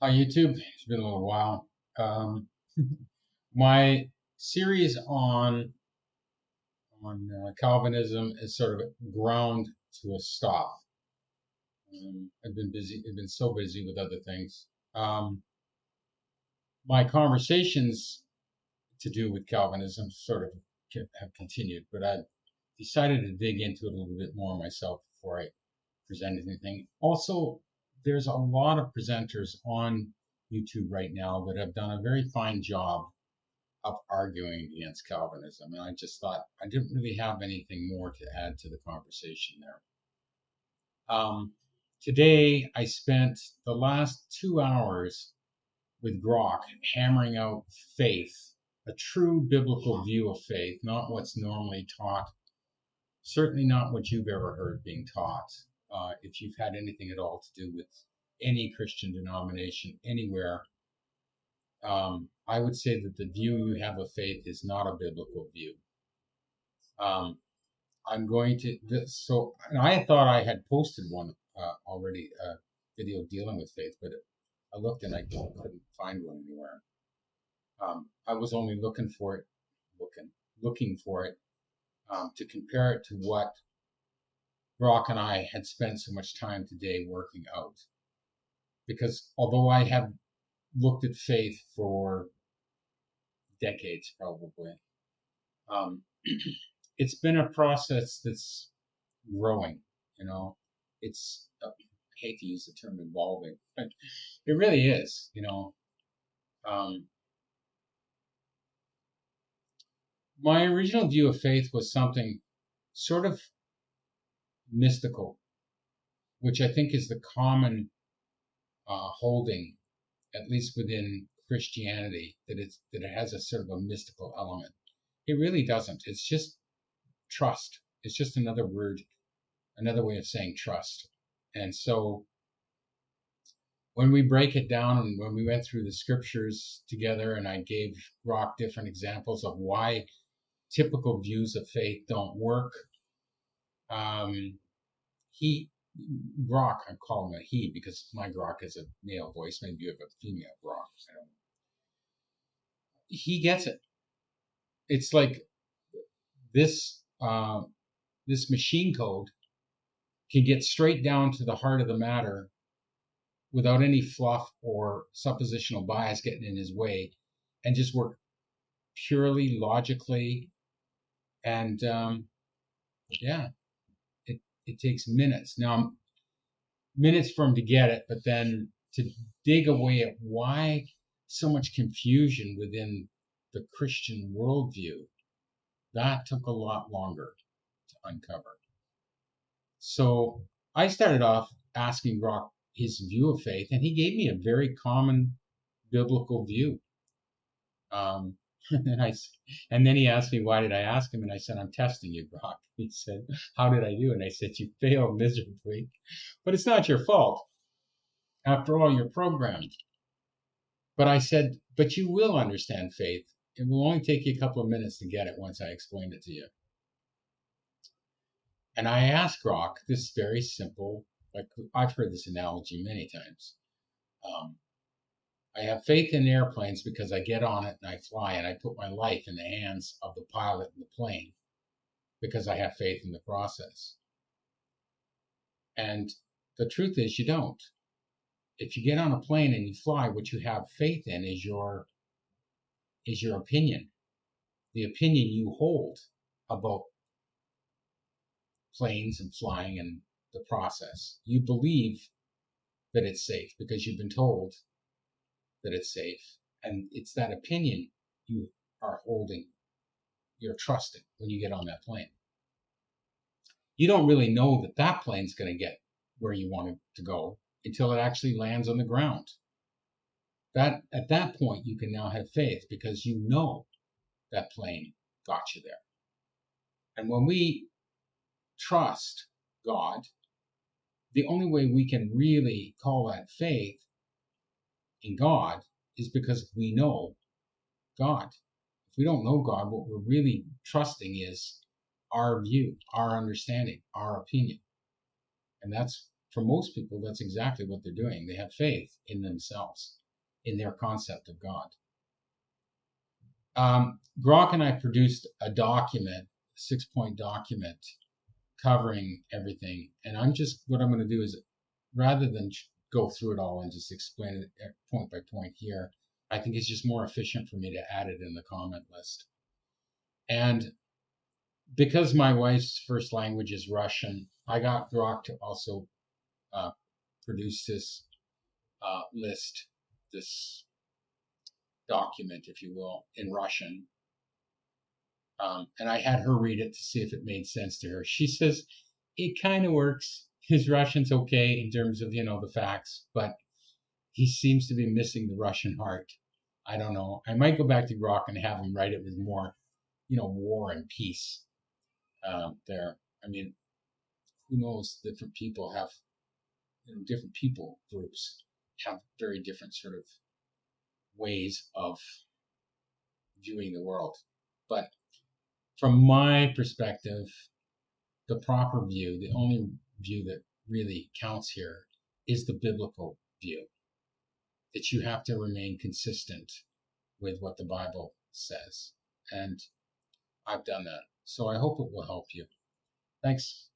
Hi, YouTube. It's been a little while. Um, my series on Calvinism is sort of ground to a stop. I've been busy. I've been so busy with other things. Um, my conversations to do with Calvinism sort of have continued, but I decided to dig into it a little bit more myself before I present anything. Also, there's a lot of presenters on YouTube right now that have done a very fine job of arguing against Calvinism. And I just thought I didn't really have anything more to add to the conversation there. Today, I spent the last 2 hours with Grok hammering out faith, a true biblical view of faith, not what's normally taught, certainly not what you've ever heard being taught. If you've had anything at all to do with any Christian denomination anywhere, I would say that the view you have of faith is not a biblical view. Um, I'm going to so and I thought I had posted one already, a video dealing with faith, but I looked and I couldn't find one anywhere. I was only looking for it to compare it to what Brock and I had spent so much time today working out. Because although I have looked at faith for decades, probably, um, it's been a process that's growing. You know, it's I hate to use the term evolving, but it really is. Um, my original view of faith was something sort of mystical, which I think is the common holding, at least within Christianity, that it has a sort of a mystical element. It really doesn't. It's just trust. It's just another word, another way of saying trust. And so when we break it down and when we went through the scriptures together and I gave Rock different examples of why typical views of faith don't work, um, he, Grok, I call him a he because my Grok is a male voice. Maybe you have a female Grok. I don't know. He gets it. It's like this this machine code can get straight down to the heart of the matter without any fluff or suppositional bias getting in his way, and just work purely logically. And yeah, it takes minutes. Now, minutes for him to get it, but then to dig away at why so much confusion within the Christian worldview, that took a lot longer to uncover. So I started off asking Brock his view of faith, and he gave me a very common biblical view. Um, and I, and then he asked me, why did I ask him? And I said, I'm testing you, Brock. He said, how did I do? And I said, you failed miserably, but it's not your fault. After all, you're programmed. But I said, but you will understand faith. It will only take you a couple of minutes to get it once I explained it to you. And I asked Grok this very simple, like I've heard this analogy many times. Um, I have faith in airplanes because I get on it and I fly and I put my life in the hands of the pilot and the plane because I have faith in the process. And the truth is, you don't. If you get on a plane and you fly, what you have faith in is your opinion, the opinion you hold about planes and flying and the process. You believe that it's safe because you've been told that it's safe, and it's that opinion you are holding, you're trusting when you get on that plane. You don't really know that that plane's going to get where you want it to go until it actually lands on the ground. That at that point you can now have faith because you know that plane got you there. And when we trust God, the only way we can really call that faith in God is because we know God. If we don't know God, what we're really trusting is our view, our understanding, our opinion. And that's for most people, that's exactly what they're doing. They have faith in themselves, in their concept of God. Grok and I produced a document, a 6-point document covering everything. And what I'm going to do is, rather than go through it all and just explain it point by point here, I think it's just more efficient for me to add it in the comment list. And because my wife's first language is Russian, I got Grok to also produce this list, this document, if you will, in Russian. And I had her read it to see if it made sense to her. She says it kind of works. His Russian's okay in terms of, the facts, but he seems to be missing the Russian heart. I don't know. I might go back to Grok and have him write it with more, war and peace there. I mean, who knows? Different people have, different people groups have very different sort of ways of viewing the world. But from my perspective, the proper view, the only view that really counts here, is the biblical view, that you have to remain consistent with what the Bible says. And I've done that. So I hope it will help you. Thanks.